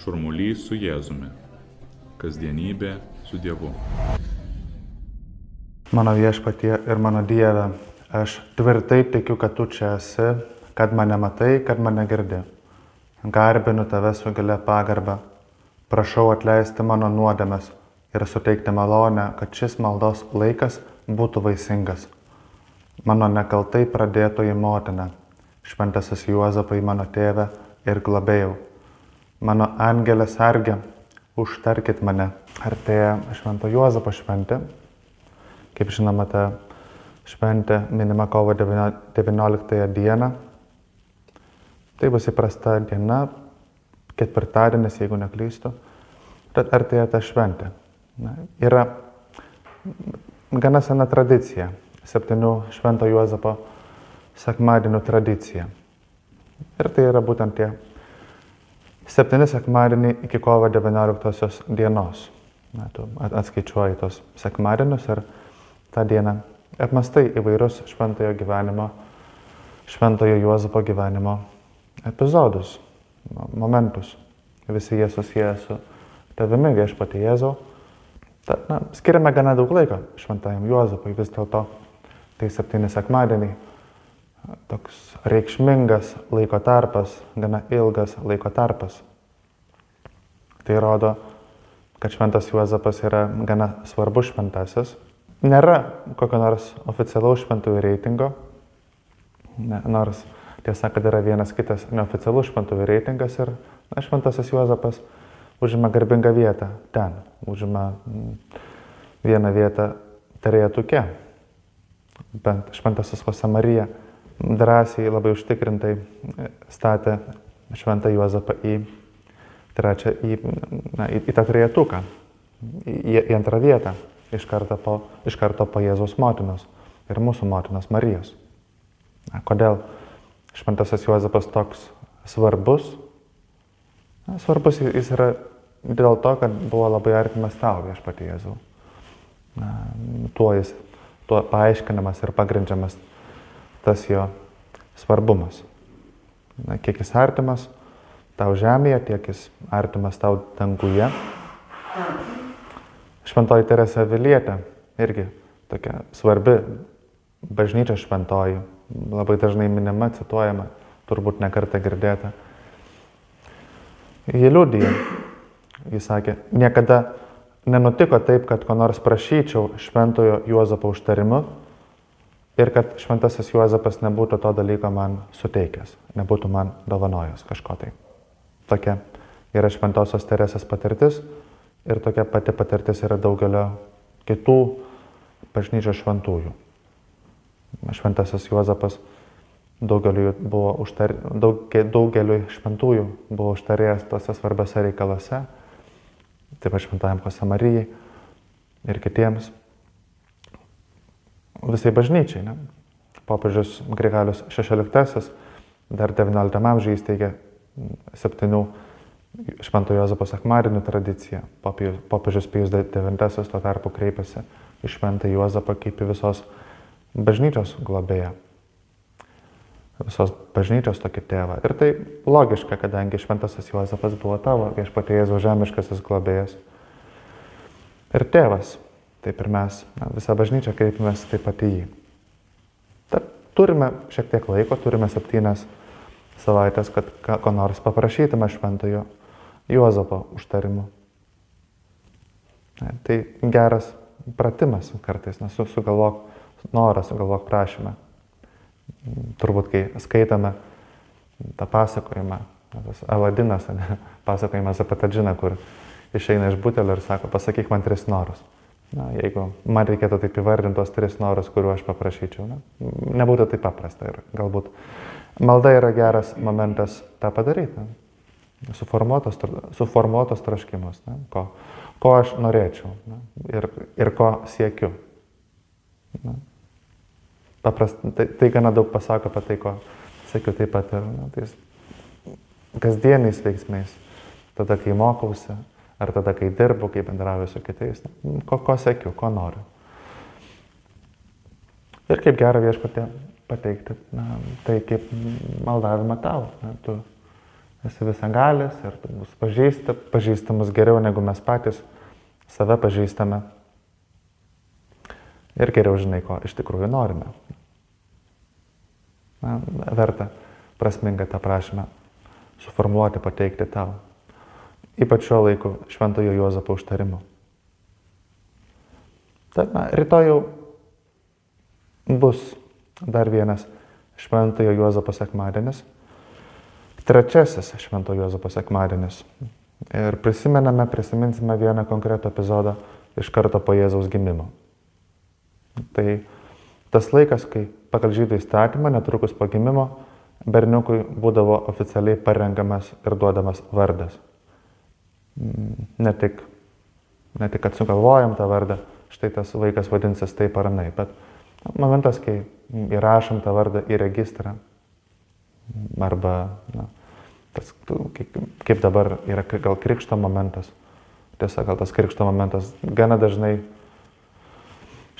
Šurmulys su Jėzumi. Kasdienybė su Dievu. Mano Viešpatie ir mano Dieve, aš tvirtai tikiu, kad Tu čia esi, kad mane matai, kad mane girdi. Garbinu Tave su gilia pagarba. Prašau atleisti mano nuodėmes ir suteikti malonę, kad šis maldos laikas būtų vaisingas. Mano nekaltai pradėtoji motina, šventasis Juozapai mano tėve ir globėjau. Mano angelė sargė, užtarkit mane. Artėja Švento Juozapo šventė. Kaip žinoma, ta šventė minima kovo 19 dieną. Tai bus įprasta diena, ketvirtadienis, jeigu neklystu. Tad artėja ta šventė. Yra gana sena tradicija, 7 Švento Juozapo sekmadienių tradicija. Ir tai yra būtent tie 7 sekmadieniai iki kovo 19 dienos. Tu atskaičiuoji tos sekmadienius ir tą dieną apmastai įvairius Šventojo Juozapo gyvenimo epizodus, momentus. Visi jie susiję su Tavimi, Viešpatie Jėzau. Skiriame gana daug laiko Šventajam Juozapui, vis dėlto tai 7 sekmadieniai. Toks reikšmingas laiko tarpas, gana ilgas laiko tarpas. Tai rodo, kad Šventas Juozapas yra gana svarbus šventasis. Nėra kokio nors oficialaus šventųjų reitingo, nors tiesa, kad yra vienas kitas neoficialus šventųjų reitingas ir Šventasis Juozapas užima garbingą vietą ten, užima vieną vietą trejetuke. Bent Šventasis Josemarija drąsiai, labai užtikrintai statė Šventą Juozapą į tą trejetuką, į antrą vietą, iš karto po Jėzaus motinos ir mūsų motinos Marijos. Kodėl Šventasis Juozapas toks svarbus? Svarbus jis yra dėl to, kad buvo labai artimas tau, Viešpatie Jėzau. Tuo paaiškinamas ir pagrindžiamas tas jo svarbumas. Kiek jis artimas tau žemėje, tiek jis artimas tau danguje. Šventoji Teresė Avilietė, irgi tokia svarbi bažnyčios šventoji, labai dažnai minima, cituojama, turbūt ne kartą girdėta. Ji liudija, jis sakė, niekada nenutiko taip, kad ko nors prašyčiau Šventojo Juozapo užtarimu ir kad Šventasis Juozapas nebūtų to dalyko man suteikęs, nebūtų man dovanojęs kažko tai. Tokia yra Šventosios Teresės patirtis ir tokia pati patirtis yra daugelio kitų bažnyčios šventųjų. Šventasis Juozapas daugeliui šventųjų buvo užtarėjęs tose svarbiose reikaluose, taip pat Šventajam Josemarijai ir kitiems. Visai bažnyčiai. Popiežius Grigalius XVI dar XIX amžiuje įsteigė 7 Švento Juozapo sekmadienių tradiciją. Popiežius Pijus IX tuo tarpu kreipėsi į Šventą Juozapą kaip į visos bažnyčios globėją. Visos bažnyčios tokį tėvą. Ir tai logiška, kadangi Šventasis Juozapas buvo tavo Viešpatie Jėzaus žemiškasis globėjas ir tėvas. Taip ir mes, visą bažnyčią kreipimės taip pat į jį. Tad turime šiek tiek laiko, turime 7 savaitės, kad ko nors paprašytume Šventojo Juozapo užtarimu. Tai geras pratimas kartais, sugalvok norą, sugalvok prašymą. Turbūt, kai skaitame tą pasakojimą, tas Aladinas, pasakojimas apie tą džiną, kur išeina iš butelio ir sako, pasakyk man 3 norus. Jeigu man reikėtų taip įvardinti tos 3 norus, kuriuo aš paprašyčiau, nebūtų taip paprasta ir galbūt malda yra geras momentas tą padaryti. Suformuotos troškimus, ko aš norėčiau ir ko siekiu. Tai gana daug pasako apie tai, ko siekiu taip pat ir kasdieniais veiksmais. Tada, kai mokausi, ar tada, kai dirbu, kai bendrauju su kitais. Ko siekiu, ko noriu. Ir kaip gera Viešpatie pateikti tai kaip maldavimą tau. Tu esi visagalis ir tu mus pažįsti mus geriau negu mes patys save pažįstame. Ir geriau žinai, ko iš tikrųjų norime. Na, verta prasminga tą prašymą suformuoluoti, pateikti tau. Ypač šiuo laiku Šventojo Juozapo užtarimu. Tad, rytoj jau bus dar vienas Šventojo Juozapo sekmadienis. Trečiasis Šventojo Juozapo sekmadienis. Ir prisiminsime vieną konkretų epizodą iš karto po Jėzaus gimimo. Tai tas laikas, kai pagal žydų įstatymą netrukus po gimimo berniukui būdavo oficialiai parengamas ir duodamas vardas. Ne tik kad sugalvojam tą vardą, štai tas vaikas vadinsis taip ar anaip, bet momentas, kai įrašom tą vardą į registrą, arba tas, kaip dabar yra gal krikšto momentas, tiesa, gal tas krikšto momentas gana dažnai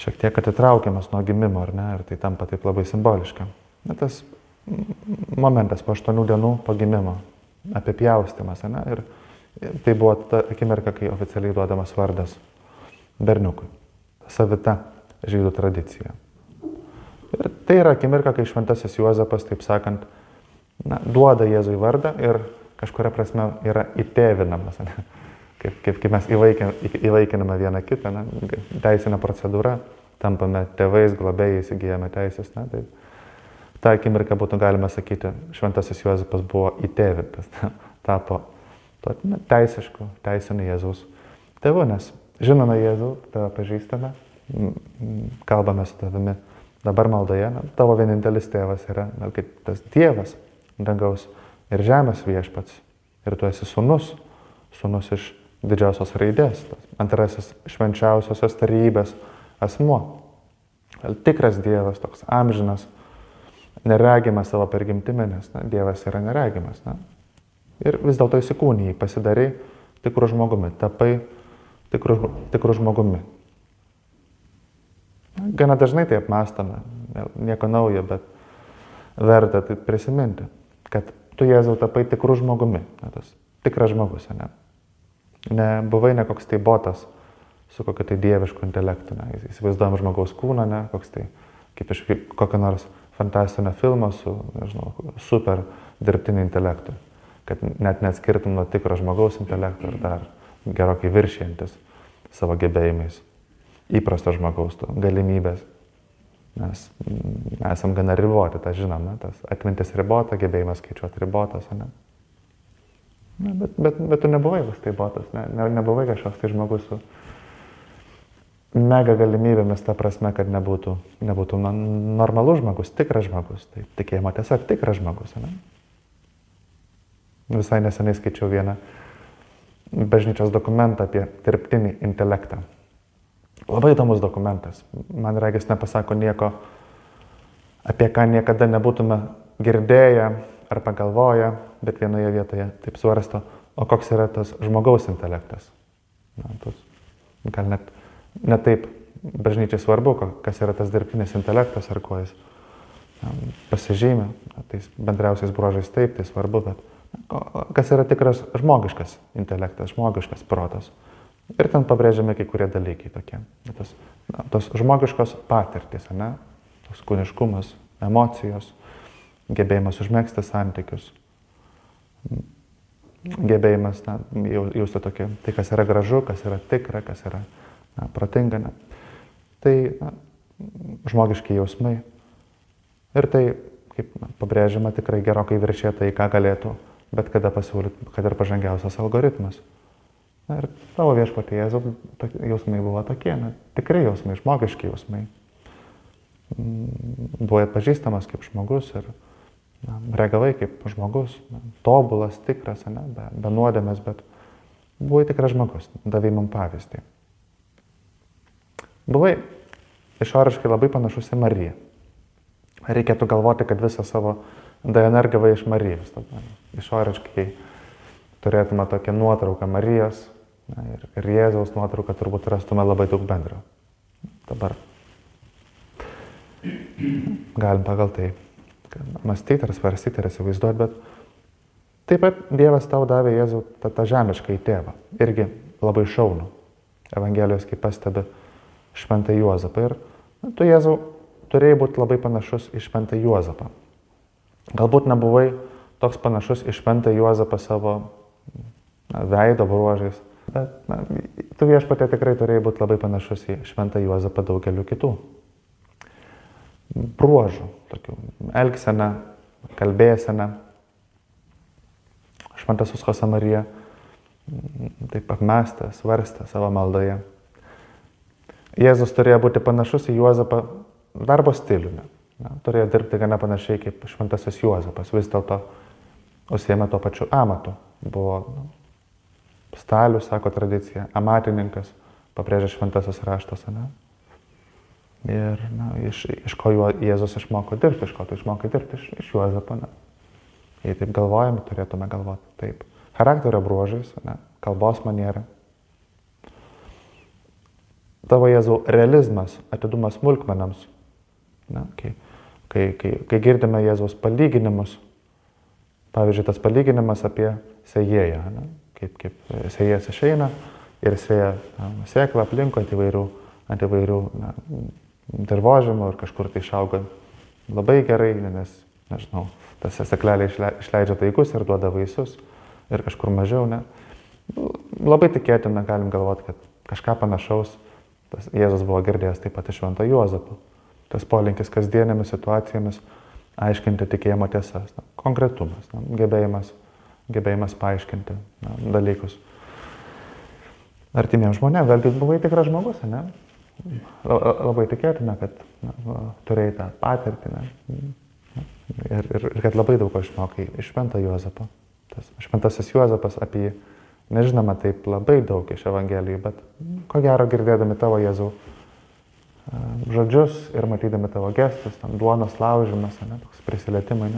šiek tiek atitraukiamas nuo gimimo, ar ne, ir tai tampa taip labai simboliška. Tas momentas po 8 dienų po gimimo, apipjaustymas, ne, ir tai buvo ta akimirka, kai oficialiai duodamas vardas berniukui. Savita žydų tradicija. Ir tai yra akimirka, kai Šventasis Juozapas, taip sakant, duoda Jėzui vardą ir kažkuria prasme yra įtėvinamas. Ne? Kaip mes įvaikiname vieną kitą, ne? Teisinė procedūra, tampame tėvais, globėjais, įgyjame teisės. Ne? Tai tą akimirką būtų galima sakyti, Šventasis Juozapas buvo įtėvintas, tapo teisišku, teisiniu Jėzaus tėvu, nes žinome Jėzų, tave pažįstame, kalbame su tavimi dabar maldoje, tavo vienintelis tėvas yra kaip tas Dievas, dangaus ir žemės viešpats. Ir tu esi sūnus iš didžiausios raidės, antrasis švenčiausiosios trejybės asmuo. Tikras Dievas, toks amžinas, neregimas savo prigimtimi, nes Dievas yra neregimas. Ir vis dėlto įsikūnijai, pasidarai tikrų žmogumi, tapai tikrų žmogumi. Gana dažnai tai apmąstame, nieko naujo, bet verta tai prisiminti, kad tu, Jėzau, tapai tikrų žmogumi, tas tikras žmogus, ne? Buvai ne koks tai botas su kokiu tai dievišku intelektu, ne? Įsivaizduojam žmogaus kūną, ne? Koks tai, kaip iš kokio nors fantastinio filmo su, nežinau, super dirbtiniu intelektu, kad net neatskirtum nuo tikro žmogaus intelekto ir dar gerokai viršijantis savo gebėjimais. Įprasto žmogaus galimybės. Mes esam gana riboti, tą žinom, ne? Tas atmintis ribota, gebėjimas skaičiuoti ribotas, ne? Bet tu nebuvai vis tai botas, nebuvai kažkoks tai žmogus su mega galimybėmis, ta prasme, kad nebūtų normalus žmogus, tikras žmogus, tai tikėjimo tiesa, tikras žmogus, ne? Visai neseniai skaičiau vieną bažnyčios dokumentą apie dirbtinį intelektą. Labai įdomus dokumentas. Man regis nepasako nieko, apie ką niekada nebūtume girdėję ar pagalvoję, bet vienoje vietoje taip svarsto, o koks yra tas žmogaus intelektas. Gal net taip bažnyčiai svarbu, kas yra tas dirbtinis intelektas ar kuo jis pasižymė. Tais bendriausiais bruožais taip, tai svarbu, bet kas yra tikras žmogiškas intelektas, žmogiškas protas. Ir ten pabrėžiame kai kurie dalykai tokie. Tos žmogiškos patirtys, ne? Tos kūniškumas, emocijos, gebėjimas užmegzti santykius, gebėjimas jausti tokį, tai kas yra gražu, kas yra tikra, kas yra protinga. Ne? Tai žmogiški jausmai. Ir tai, kaip pabrėžiama, tikrai gerokai viršė tai, ką galėtų bet kada pasiūlyti, kad ir pažangiausias algoritmas. Ir tavo viešpatie Jėzau jausmai buvo tokie, tikrai jausmai, žmogiški jausmai. Buvai atpažįstamas kaip žmogus ir reagavai kaip žmogus, tobulas, tikras, be nuodėmės, bet buvai tikras žmogus, davai man pavyzdį. Buvai išoriškai labai panašus į Mariją. Reikėtų galvoti, kad visą savo DNR gavai iš Marijos. Išoriškai turėtume tokią nuotrauką Marijos ir Jėzaus nuotrauką, turbūt rastume labai daug bendro. Dabar galim pagal tai mąstyti ar svarstyti ar įsivaizduoti, bet Taip pat Dievas tau davė Jėzų tą žemišką į tėvą. Irgi labai šaunu. Evangelijos, kaip pastebi Šventą Juozapą. Ir tu, Jėzau, turėjai būti labai panašus į Šventą Juozapą. Galbūt nebuvai toks panašus į Šventą Juozapą savo veido bruožais, bet tu Viešpatie tikrai turėjai būti labai panašus į Šventą Juozapą daugeliu kitų bruožų, tokių elgsena, kalbėsena. Šventasis Josamarija taip apmąstė, svarstė savo maldoje. Jėzus turėjo būti panašus į Juozapą darbo stiliumi. Turėjo dirbti gana panašiai kaip Šventasis Juozapas. Vis dėlto užsiėmė tuo pačiu amatu. Buvo stalius, sako tradicija, amatininkas, pabrėžia Šventasis raštas. Ir iš ko Jėzus išmoko dirbti, iš ko tu išmokai dirbti, iš Juozapo. Jei taip galvojame, turėtume galvoti taip. Charakterio bruožais, kalbos maniera. Tavo Jėzau realizmas, atidumas smulkmenams. Kai girdime Jėzaus palyginimus, pavyzdžiui, tas palyginimas apie sėjėją, kaip sėjėjas išeina ir sėja sėklą aplinkui ant įvairių dirvožemų ir kažkur tai išauga labai gerai, nes, nežinau, tas seklelė išleidžia taikus ir duoda vaisius ir kažkur mažiau, Labai tikėtina, galim galvoti, kad kažką panašaus Jėzus buvo girdėjęs taip pat iš Švento Juozapo. Tas polinkis kasdienėmis situacijomis aiškinti tikėjimo tiesas, konkretumas, gebėjimas paaiškinti dalykus. Artimiems žmonėms, galbūt buvai tikras žmogus, ne? Labai tikėtina, kad turėjai tą patirtį, ir kad labai daug ko išmokai iš Švento Juozapo. Tas Šventasis Juozapas apie jį nežinoma taip labai daug iš Evangelijų, bet ko gero girdėdami tavo Jėzau žodžius ir matydami tavo gestus, duonos laužimas, toks prisilietimai,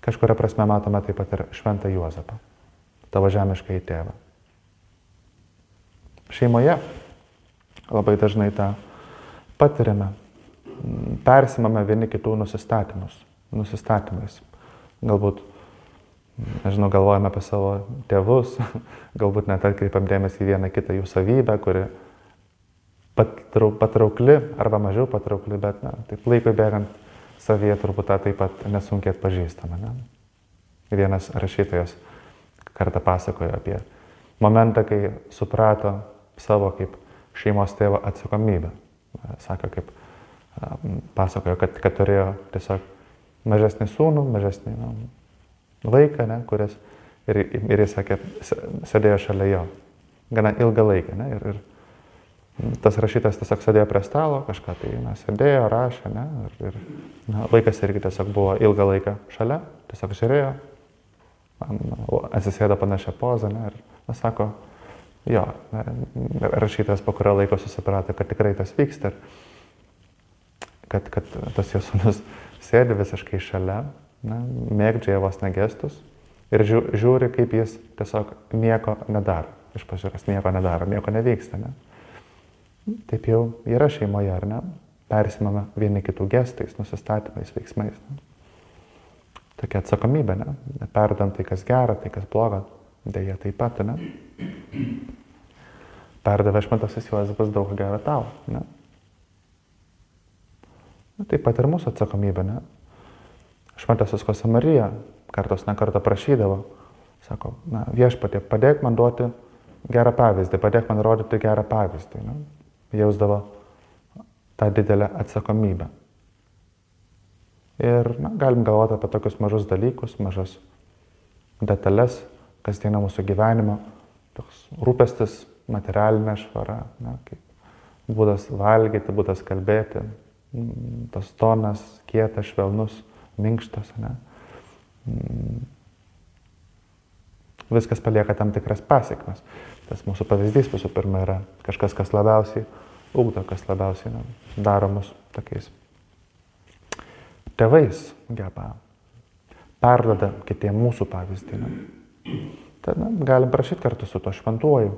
kažkuria prasme matome taip pat ir Šventą Juozapą, tavo žemišką į tėvą. Šeimoje labai dažnai tą patiriame, persimame vieni kitų nusistatymais. Galbūt, nežinau, galvojame apie savo tėvus, galbūt net atkreipiam dėmesį į vieną kitą jų savybę, kuri patraukli arba mažiau patraukli, bet taip laikui bėgant savyje turbūt tą taip pat nesunkiai atpažįstame. Vienas rašytojas kartą pasakojo apie momentą, kai suprato savo kaip šeimos tėvo atsakomybę. Sako, kaip pasakojo, kad turėjo tiesiog mažesnį sūnų, mažesnį vaiką, kuris ir jis sakė, sėdėjo šalia jo gana ilgą laiką. Ir tas rašytas tiesiog sėdėjo prie stalo, kažką tai sėdėjo, rašė, ir vaikas irgi tiesiog buvo ilgą laiką šalia, tiesiog žiūrėjo, atsisėdo panašią pozą, ir sako, jo, rašytas po kurio laiko susiprato, kad tikrai tas vyksta, kad tas jo sūnus sėdi visiškai šalia, mėgdžioja vos negestus ir žiūri, kaip jis tiesiog nieko nedaro. Iš pažiūros nieko nedaro, nieko nevyksta. Taip jau yra šeimoje, ar ne? Persimame vieni kitų gestais, nusistatymais, veiksmais. Tokia atsakomybė, perdant tai, kas gera, tai, kas bloga, dėja taip pat, Perdavė Šventasis Juozapas daug gero tau, Taip pat ir mūsų atsakomybė, Šventasis Josamarija kartos nekartą prašydavo, sako, Viešpatie, padėk man duoti gerą pavyzdį, padėk man rodyti gerą pavyzdį. Jausdavo tą didelę atsakomybę. Ir galim galvoti apie tokius mažus dalykus, mažas detalės, kasdienio mūsų gyvenimo, toks rūpestis, materialinė švara, kaip būdas valgyti, būdas kalbėti, tas tonas, kietas, švelnus, minkštas, Viskas palieka tam tikras pasiekmes. Tas mūsų pavyzdys visų pirma yra kažkas, kas labiausiai ugdo, kas labiausiai daro mus tokiais tėvais, geba perduoda kitiem mūsų pavyzdį. Tad galim prašyti kartu su to šventuoju,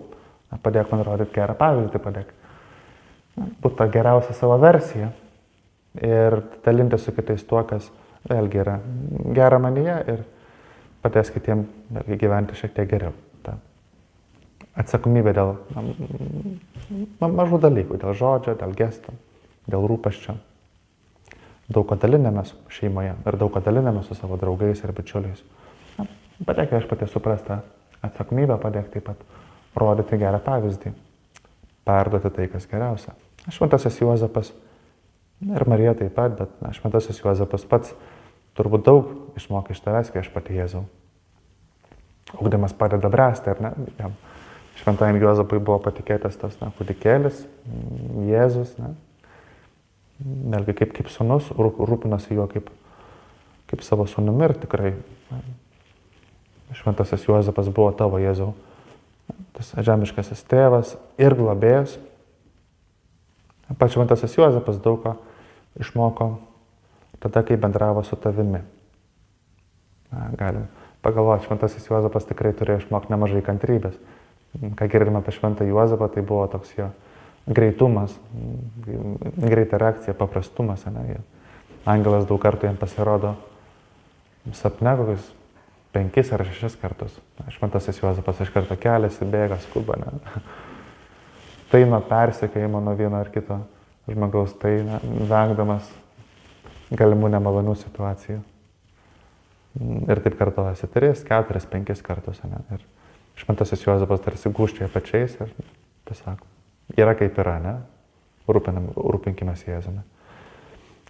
padėk man rodyti gerą pavyzdį, padėk būti tą geriausią savo versiją ir dalinti su kitais tuo, kas vėlgi yra gera manyje ir padės kitiem gyventi šiek tiek geriau. Ta atsakomybė dėl mažų dalykų, dėl žodžio, dėl gesto, dėl rūpesčio. Daug ko dalinamės šeimoje ir daug ko dalinamės su savo draugais ir bičiuliais. Padėk viešpatie suprasti tą atsakomybę, padėk taip pat rodyti gerą pavyzdį, perduoti tai, kas geriausia. Šventasis Juozapas ir Marija taip pat, bet šventasis Juozapas pats turbūt daug išmokė iš tavęs viešpatie Jėzau. Ugdymas padeda bręsti, ar ne? Jam šventajam Juozapui buvo patikėtas tas kūdikėlis, Jėzus, ne? Vėlgi kaip sūnus, rūpinosi juo kaip savo sūnumi ir tikrai šventasis Juozapas buvo tavo Jėzau, tas žemiškasis tėvas ir globėjas. Pats šventasis Juozapas daug ko išmoko tada, kai bendravo su tavimi. Galim pagalvoti, šventasis Juozapas tikrai turėjo išmokti nemažai kantrybės. Ką girdime apie šventą Juozapą, tai buvo toks jo greitumas, greita reakcija, paprastumas. Ne? Angelas daug kartų jam pasirodo sapne, kokius 5 ar 6 kartus. Šventasis Juozapas iš karto keliasi, bėga, skuba. Ne? Tai nuo persekiojimo nuo vieno ar kito žmogaus, tai vengdamas galimų nemalonių situacijų. Ir taip kartojasi 3, 4, 5 kartus. Ne? Ir šventasis Juozapas tarsi gūžčioja pečiais ir tiesiog yra kaip yra, ne? Rūpinkimės Jėzumi.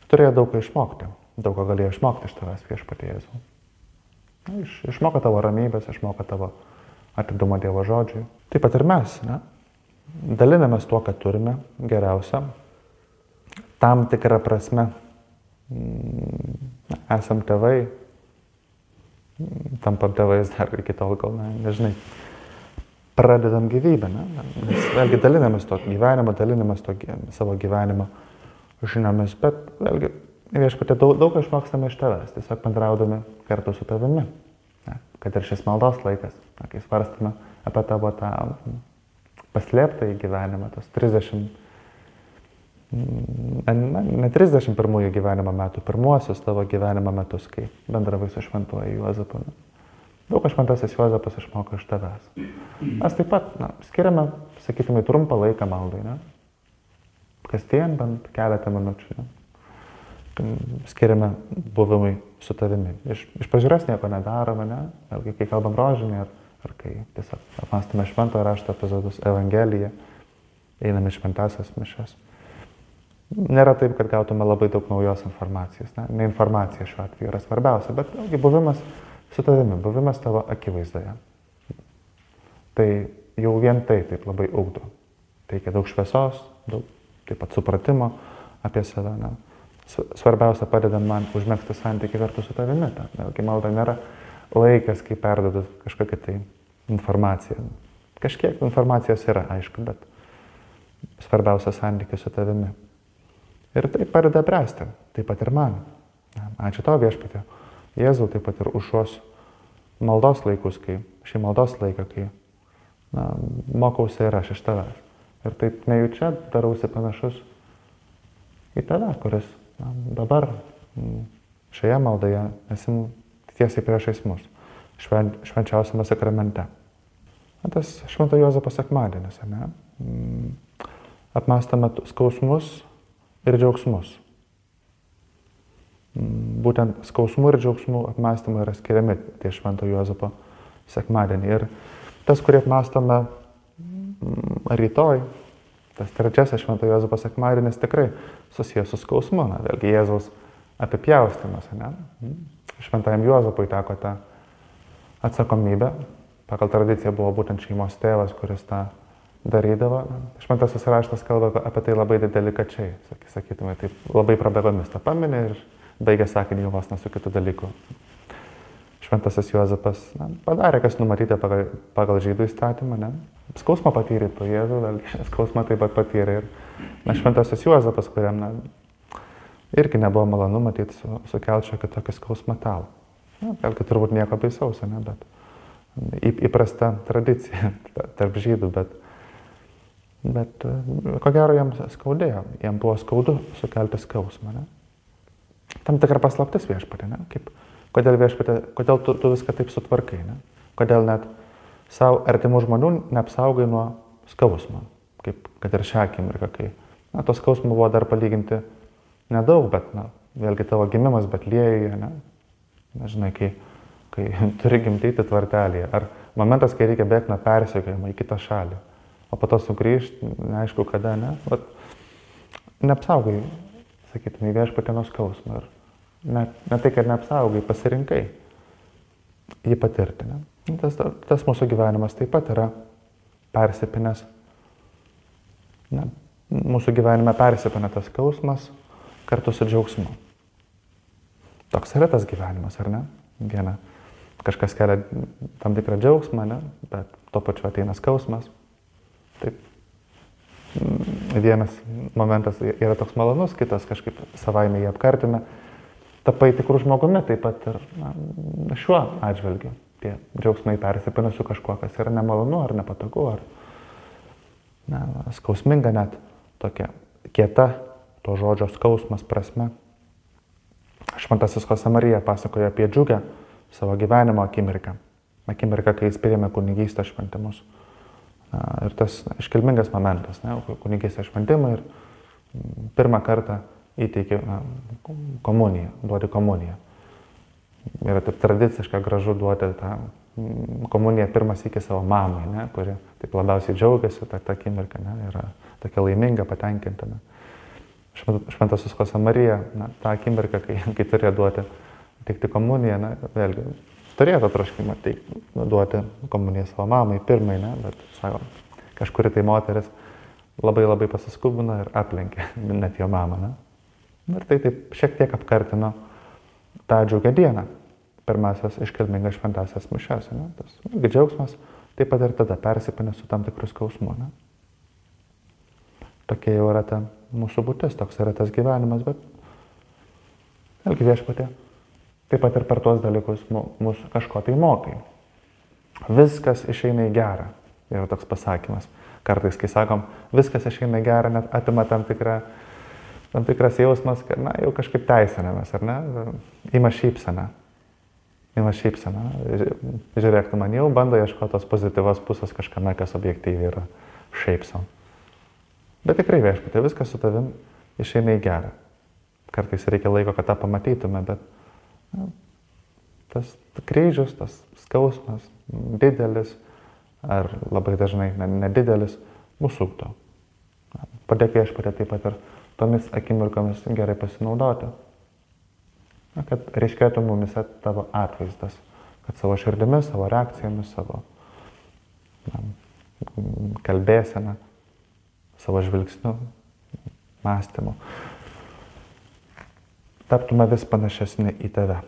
Turėjo daug ką išmokti, daug ką galėjo išmokti iš tavęs viešpatie Jėzau. Išmoko tavo ramybės, išmoko tavo atidumo Dievo žodžiui. Taip pat ir mes, ne? Dalinamės tuo, ką turime geriausia. Tam tikrą prasme esam tėvai, tampam tėvais dar iki tol, gal nežinai. Pradedam gyvybę, ne? Mes vėlgi dalinamės to gyvenimą, dalinamės to savo gyvenimo žiniomis, bet vėlgi viešpatie daug išmokstame iš tavęs, tiesiog bendraudami kartu su tavimi. Ne? Kad ir šis maldos laikas, kai svarstame apie tavo tą paslėptą į gyvenimą, tos 30, ne 31 gyvenimo metų, pirmuosius tavo gyvenimo metus, kai bendravai su šventuoju Juozapu. Ne? Daug šventasis Juozapas išmoko iš tavęs. Mes taip pat skiriame, sakytumai, trumpą laiką maldai, ne? Kasdien bent keletą minučių. Ne? Skiriame buvimui su tavimi. Iš pažiūros nieko nedarome, ne? Vėlgi, kai kalbam rožinį ar kai tiesiog apmąstame šventojo rašto epizodus, Evangeliją, einame šventąsias mišias. Nėra taip, kad gautume labai daug naujos informacijos. Ne informacija šiuo atveju yra svarbiausia, bet vėlgi buvimas su tavimi, buvimas tavo akivaizdoje. Tai jau vien tai taip labai ugdo. Teikia daug šviesos, daug taip pat supratimo apie save. Ne? Svarbiausia padeda man užmegzti santykį kartu su tavimi. Vėlgi malda nėra laikas, kai perduodu kažkokią tai informaciją. Kažkiek informacijos yra, aišku, bet svarbiausia santykis su tavimi. Ir tai padeda bręsti, taip pat ir man. Ačiū tau viešpatie Jėzau, taip pat ir už šios maldos laikus, šį maldos laiką, kai mokausi ir aš iš tavęs. Ir taip nejučia darausi panašus į tave, kuris dabar šioje maldoje esi tiesiai priešais mus, švenčiausiame sakramente. Tas Švento Juozapo sekmadienis, ne? Apmąstame skausmus ir džiaugsmus. Būtent skausmų ir džiaugsmų apmąstymai yra skiriami tie Švento Juozapo sekmadienį. Ir tas, kurį apmąstome rytoj, tas trečiasis Švento Juozapo sekmadienis tikrai susijęs su skausmu. Vėlgi Jėzaus apipjaustymas. Ne? Šventajam Juozapui teko tą atsakomybę. Pagal tradiciją buvo būtent šeimos tėvas, kuris tą darydavo. Šventasis raštas kalba apie tai labai delikačiai, sakytume, taip labai prabėgomis tą paminė ir baigė sakinį vos ne su kitų dalykų. Šventasis Juozapas padarė, kas numatyta pagal žydų įstatymą. Ne? Skausmą patyrė po Jėzų, vėlgi skausmą taip pat patyrė ir Šventasis Juozapas, kuriam irgi nebuvo malonu matyti sukelt šiokį tokį skausmą tau. Vėlgi turbūt nieko baisaus, ne? Bet įprasta tradicija tarp žydų, bet ko gero jam skaudėjo, jam buvo skaudu sukelti skausmą. Ne? Tam tikra paslaptis viešpatie, ne? Kaip Kodėl viešpatie, kodėl tu viską taip sutvarkai, ne? Kodėl net savo artimų žmonių neapsaugai nuo skausmo, kaip kad ir šią akimirką, kai, to skausmo buvo dar palyginti nedaug, bet, vėlgi tavo gimimas Betliejuje, ne? Nežinai, kai turi gimdyti tvartelėje, ar momentas, kai reikia bėgti nuo persekiojimo į kitą šalį, o po to sugrįžti, neaišku kada, ne? Bet neapsaugai, sakytume, viešpatie nuo skausmo. Ir ne tai, kad neapsaugai, pasirinkai jį patirti. Ne? Tas mūsų gyvenimas taip pat yra persipinęs. Ne? Mūsų gyvenime persipinę tas skausmas kartu su džiaugsmu. Toks yra tas gyvenimas, ar ne? Viena. Kažkas kelia tam tikrą džiaugsmą, ne? Bet tuo pačiu ateina skausmas. Taip. Vienas momentas yra toks malonus, kitas kažkaip savaime jį apkartina. Tapai tikrų žmogumi taip pat ir šiuo atžvilgiu. Tie džiaugsmai persipina su kažkuo, kas yra nemalonu ar nepatogu, ar skausminga net tokia kieta to žodžio skausmas prasme. Šventasis Josemarija pasakoja apie džiugę savo gyvenimo akimirką. Akimirką, kai jis priėmė kunigystės šventimus. Ir tas iškilmingas momentas, kunigystės šventimą ir pirmą kartą įteikė komuniją, duoti komuniją. Yra taip tradiciška gražu duoti tą komuniją pirmas iki savo mamai, ne, kuri taip labiausiai džiaugiasi tą akimirką, ne, yra tokia laiminga, patenkinta. Ne. Šventasis Josemarija, tą akimirką, kai turėjo duoti, teikti komuniją, ne, vėlgi turėjo tą troškimą duoti komuniją savo mamai, pirmai, ne, bet sako, kažkuri tai moteris labai pasiskubino ir aplenkė net jo mamą. Ne. Ir tai taip šiek tiek apkartino tą džiugę dieną, pirmasias iškilmingas šventasias mišias. Ne. Tas džiaugsmas taip pat ir tada persipinė su tam tikrus skausmu. Ne. Tokia jau yra ta mūsų būtis, toks yra tas gyvenimas, bet vėlgi viešpatie taip pat ir per tuos dalykus mūsų kažko tai mokai. Viskas išeina į gerą, yra toks pasakymas. Kartais, kai sakom, viskas išeina į gerą, net atima tam tikras jausmas, kad, jau kažkaip teisinamės, ar ne? Ima šypseną. Žiūrėk, tu man jau bando ieškoti tos pozityvos pusės kažkame, kas objektyviai yra šiaip sau. Bet tikrai viešpatie, viskas su tavim išeina į gerą. Kartais reikia laiko, kad tą pamatytume, bet tas kryžius, tas skausmas, didelis ar labai dažnai nedidelis, mūsų ugdo. Padėk viešpatie taip pat ir tomis akimirkomis gerai pasinaudoti. Kad ryškėtų mumise tavo atvaizdas, kad savo širdimis, savo reakcijomis, savo kalbėsena, savo žvilgsniu, mąstymu taptume vis panašesni į tave.